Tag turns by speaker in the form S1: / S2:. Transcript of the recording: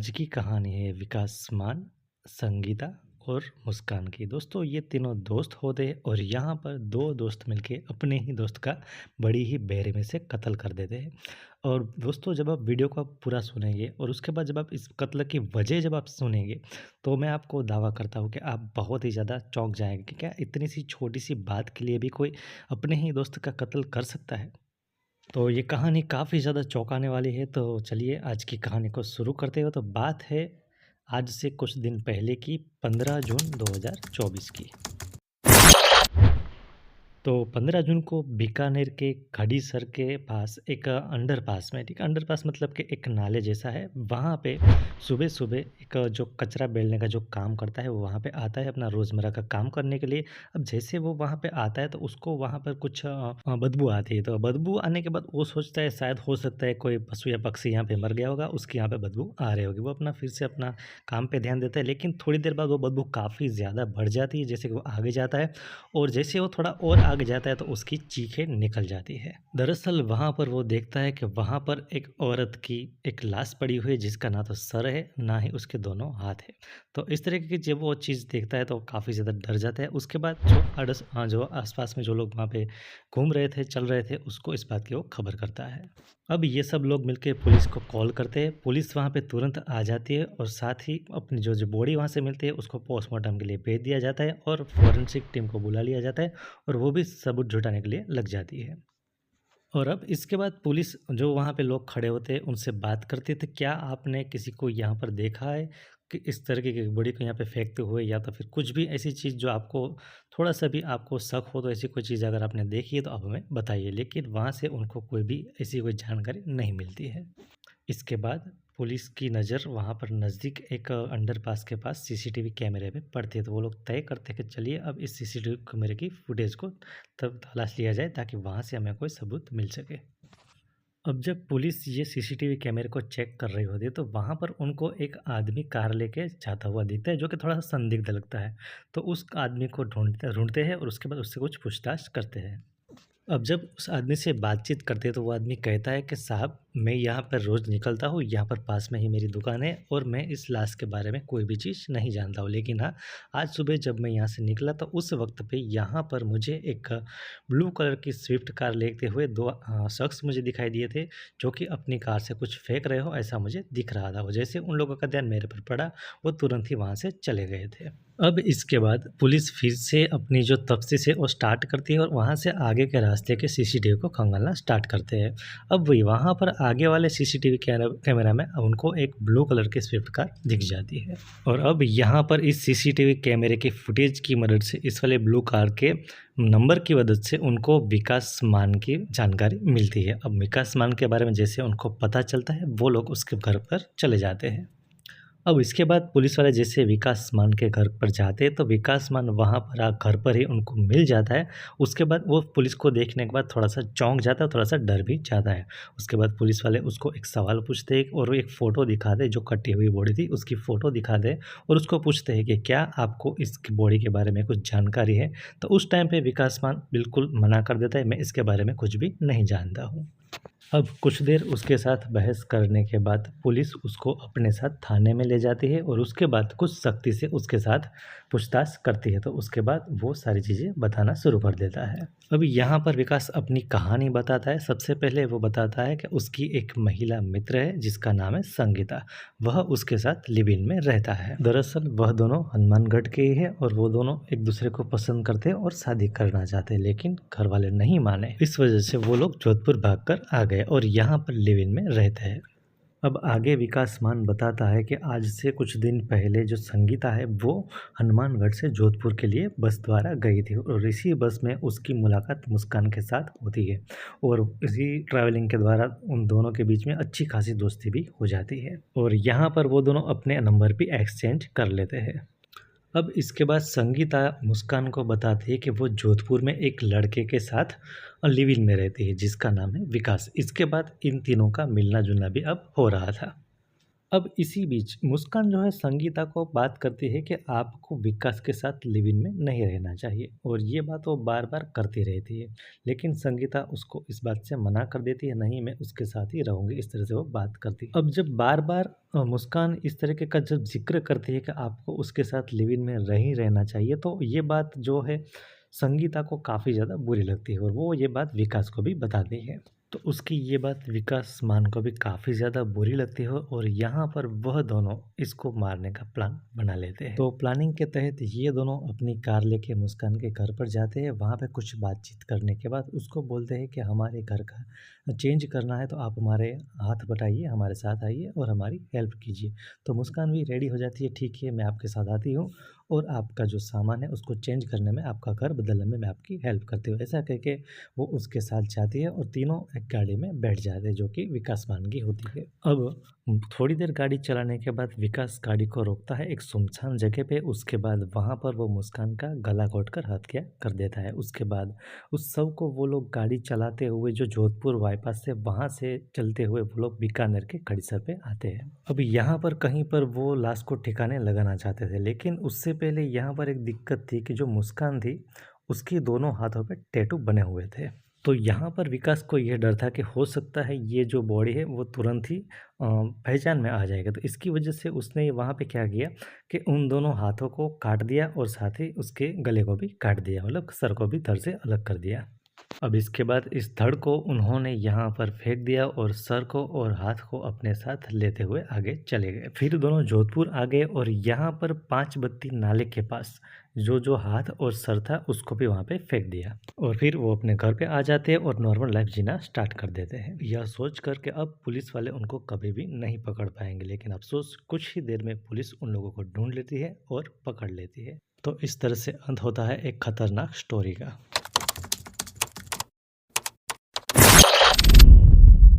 S1: आज की कहानी है विकास मान, संगीता और मुस्कान की। दोस्तों ये तीनों दोस्त होते हैं और यहाँ पर 2 दोस्त मिलके अपने ही दोस्त का बड़ी ही बेरहमी से कत्ल कर देते हैं। और दोस्तों जब आप वीडियो को आप पूरा सुनेंगे और उसके बाद जब आप इस कत्ल की वजह जब आप सुनेंगे, तो मैं आपको दावा करता हूँ कि आप बहुत ही ज़्यादा चौंक जाएँगे कि क्या इतनी सी छोटी-सी बात के लिए भी कोई अपने ही दोस्त का कत्ल कर सकता है? तो ये कहानी काफ़ी ज़्यादा चौंकाने वाली है, तो चलिए आज की कहानी को शुरू करते हैं। तो बात है आज से कुछ दिन पहले की 15 जून 2024 की। तो 15 जून को बीकानेर के खड़ीसर के पास एक अंडरपास में, ठीक है, अंडरपास मतलब कि एक नाले जैसा है, वहाँ पे सुबह-सुबह एक जो कचरा बेलने का जो काम करता है, वो वहाँ पे आता है अपना रोज़मर्रा का काम करने के लिए। अब जैसे वो वहाँ पे आता है तो उसको वहाँ पर कुछ बदबू आती है, तो बदबू आने के बाद वो सोचता है शायद हो सकता है कोई पशु या पक्षी यहाँ पे मर गया होगा, उसकी यहाँ पे बदबू आ रही होगी। वो अपना फिर से अपना काम पे ध्यान देता है, लेकिन थोड़ी देर बाद वो बदबू काफ़ी ज़्यादा बढ़ जाती है, जैसे कि वो आगे जाता है और जैसे वो थोड़ा और आगे जाता है तो उसकी चीखें निकल जाती है। दरअसल वहाँ पर वो देखता है कि वहाँ पर एक औरत की एक लाश पड़ी हुई है जिसका ना तो सर है, ना ही उसके दोनों हाथ है। तो इस तरीके की जब वो चीज़ देखता है तो काफ़ी ज़्यादा डर जाता है। उसके बाद जो आस-पास में जो लोग वहाँ पे घूम रहे थे, चल रहे थे, उसको इस बात की वो खबर करता है। अब ये सब लोग मिलके पुलिस को कॉल करते हैं। पुलिस वहाँ पे तुरंत आ जाती है और साथ ही अपनी जो बॉडी वहाँ से मिलती है उसको पोस्टमार्टम के लिए भेज दिया जाता है और फोरेंसिक टीम को बुला लिया जाता है और वो भी सबूत जुटाने के लिए लग जाती है। और अब इसके बाद पुलिस जो वहाँ पे लोग खड़े होते हैं उनसे बात करती है, तो क्या आपने किसी को यहाँ पर देखा है कि इस तरीके की बॉडी को यहाँ पे फेंकते हुए, या तो फिर कुछ भी ऐसी चीज़ जो आपको थोड़ा-सा भी आपको शक हो, तो ऐसी कोई चीज़ अगर आपने देखी है तो आप हमें बताइए। लेकिन वहाँ से उनको कोई भी ऐसी कोई जानकारी नहीं मिलती है। इसके बाद पुलिस की नज़र वहाँ पर नज़दीक एक अंडरपास के पास सीसीटीवी कैमरे पे पड़ती है, तो वो लोग तय करते हैं कि चलिए अब इस सीसीटीवी कैमरे की फुटेज को तब तलाश लिया जाए ताकि वहाँ से हमें कोई सबूत मिल सके। अब जब पुलिस ये सीसीटीवी कैमरे को चेक कर रही होती है तो वहाँ पर उनको एक आदमी कार लेके जाता हुआ दिखता है जो कि थोड़ा-सा संदिग्ध लगता है। तो उस आदमी को ढूँढते ढूँढते हैं और उसके बाद उससे कुछ पूछताछ करते हैं। अब जब उस आदमी से बातचीत करते हैं तो वो आदमी कहता है कि साहब, मैं यहाँ पर रोज़ निकलता हूँ, यहाँ पर पास में ही मेरी दुकान है और मैं इस लाश के बारे में कोई भी चीज़ नहीं जानता हूँ। लेकिन हाँ, आज सुबह जब मैं यहाँ से निकला तो उस वक़्त पे यहाँ पर मुझे एक ब्लू कलर की स्विफ्ट कार लेते हुए 2 शख्स मुझे दिखाई दिए थे, जो कि अपनी कार से कुछ फेंक रहे हो ऐसा मुझे दिख रहा था। और जैसे उन लोगों का ध्यान मेरे पर पड़ा, वो तुरंत ही वहाँ से चले गए थे। अब इसके बाद पुलिस फिर से अपनी जो तफ्तीश है वो स्टार्ट करती है और वहाँ से आगे के रास्ते के सीसीटीवी को खंगालना स्टार्ट करते हैं। अब वही वहाँ पर आगे वाले सीसीटीवी कैमरा में उनको एक ब्लू कलर की स्विफ्ट कार दिख जाती है। और अब यहाँ पर इस सीसीटीवी कैमरे के फुटेज की मदद से इस वाले ब्लू कार के नंबर की मदद से उनको विकास मान की जानकारी मिलती है। अब विकास मान के बारे में जैसे उनको पता चलता है, वो लोग उसके घर पर चले जाते हैं। अब इसके बाद पुलिस वाले जैसे विकास मान के घर पर जाते हैं, तो विकास मान वहाँ पर घर पर ही उनको मिल जाता है। उसके बाद वो पुलिस को देखने के बाद थोड़ा-सा चौंक जाता है, थोड़ा-सा डर भी जाता है। उसके बाद पुलिस वाले उसको एक सवाल पूछते हैं और वो एक फ़ोटो दिखाते हैं, जो कटी हुई बॉडी थी, उसकी फ़ोटो दिखाते हैं और उसको पूछते हैं कि क्या आपको इसकी बॉडी के बारे में कुछ जानकारी है? तो उस टाइम पे विकास मान बिल्कुल मना कर देता है, मैं इसके बारे में कुछ भी नहीं जानता हूँ। अब कुछ देर उसके साथ बहस करने के बाद पुलिस उसको अपने साथ थाने में ले जाती है और उसके बाद कुछ सख्ती से उसके साथ पूछताछ करती है। तो उसके बाद वो सारी चीज़ें बताना शुरू कर देता है। अब यहाँ पर विकास अपनी कहानी बताता है। सबसे पहले वो बताता है कि उसकी एक महिला मित्र है जिसका नाम है संगीता। वह उसके साथ लिव इन में रहता है। दरअसल वह दोनों हनुमानगढ़ के ही है और वो दोनों एक दूसरे को पसंद करते हैं और शादी करना चाहते हैं, लेकिन घर वाले नहीं माने। इस वजह से वो लोग जोधपुर भागकर आ गए और यहाँ पर लिव इन में रहते हैं। अब आगे विकास मान बताता है कि आज से कुछ दिन पहले जो संगीता है वो हनुमानगढ़ से जोधपुर के लिए बस द्वारा गई थी और इसी बस में उसकी मुलाकात मुस्कान के साथ होती है और इसी ट्रैवलिंग के द्वारा उन दोनों के बीच में अच्छी खासी दोस्ती भी हो जाती है और यहाँ पर वो दोनों अपने नंबर भी एक्सचेंज कर लेते हैं। अब इसके बाद संगीता मुस्कान को बताती है कि वो जोधपुर में एक लड़के के साथ लिव इन में रहती है जिसका नाम है विकास। इसके बाद इन तीनों का मिलना जुलना भी अब हो रहा था। अब इसी बीच मुस्कान जो है संगीता को बात करती है कि आपको विकास के साथ लिव इन में नहीं रहना चाहिए और ये बात वो बार-बार करती रहती है। लेकिन संगीता उसको इस बात से मना कर देती है, नहीं मैं उसके साथ ही रहूँगी, इस तरह से वो बात करती है। अब जब बार-बार मुस्कान इस तरीके का जब ज़िक्र करती है कि आपको उसके साथ लिव इन में नहीं रहना चाहिए, तो ये बात जो है संगीता को काफ़ी ज़्यादा बुरी लगती है और वो ये बात विकास को भी बताती है। तो उसकी ये बात विकास मान को भी काफ़ी ज़्यादा बुरी लगती है और यहाँ पर वह दोनों इसको मारने का प्लान बना लेते हैं। तो प्लानिंग के तहत ये दोनों अपनी कार लेके मुस्कान के घर पर जाते हैं। वहाँ पे कुछ बातचीत करने के बाद उसको बोलते हैं कि हमारे घर का चेंज करना है तो आप हमारे हाथ बटाइए, हमारे साथ आइए और हमारी हेल्प कीजिए। तो मुस्कान भी रेडी हो जाती है, ठीक है मैं आपके साथ आती हूँ और आपका जो सामान है उसको चेंज करने में, आपका घर बदलने में मैं आपकी हेल्प करती हूँ। ऐसा कह के वो उसके साथ जाती है और तीनों एक गाड़ी में बैठ जाते हैं जो कि विकास मान की होती है। अब थोड़ी देर गाड़ी चलाने के बाद विकास गाड़ी को रोकता है एक सुनसान जगह पे। उसके बाद वहाँ पर वो मुस्कान का गला घोंटकर हत्या कर देता है। उसके बाद उस शव को वो लोग गाड़ी चलाते हुए जो जोधपुर बाईपास से वहाँ से चलते हुए वो लोग बीकानेर के खड़ीसर पे आते हैं। अब यहाँ पर कहीं पर वो लाश को ठिकाने लगाना चाहते थे, लेकिन उससे पहले यहाँ पर एक दिक्कत थी कि जो मुस्कान थी उसके दोनों हाथों पे टैटू बने हुए थे। तो यहाँ पर विकास को ये डर था कि हो सकता है ये जो बॉडी है वो तुरंत ही पहचान में आ जाएगा। तो इसकी वजह से उसने वहाँ पे क्या किया कि उन दोनों हाथों को काट दिया और साथ ही उसके गले को भी काट दिया, मतलब सर को भी धड़ से अलग कर दिया। अब इसके बाद इस धड़ को उन्होंने यहाँ पर फेंक दिया और सर को और हाथ को अपने साथ लेते हुए आगे चले गए। फिर दोनों जोधपुर आ गए और यहाँ पर 5 बत्ती नाले के पास जो हाथ और सर था उसको भी वहाँ पे फेंक दिया और फिर वो अपने घर पे आ जाते हैं और नॉर्मल लाइफ जीना स्टार्ट कर देते हैं। यह सोच कर के अब पुलिस वाले उनको कभी भी नहीं पकड़ पाएंगे, लेकिन अफसोस कुछ ही देर में पुलिस उन लोगों को ढूंढ लेती है और पकड़ लेती है। तो इस तरह से अंत होता है एक खतरनाक स्टोरी का।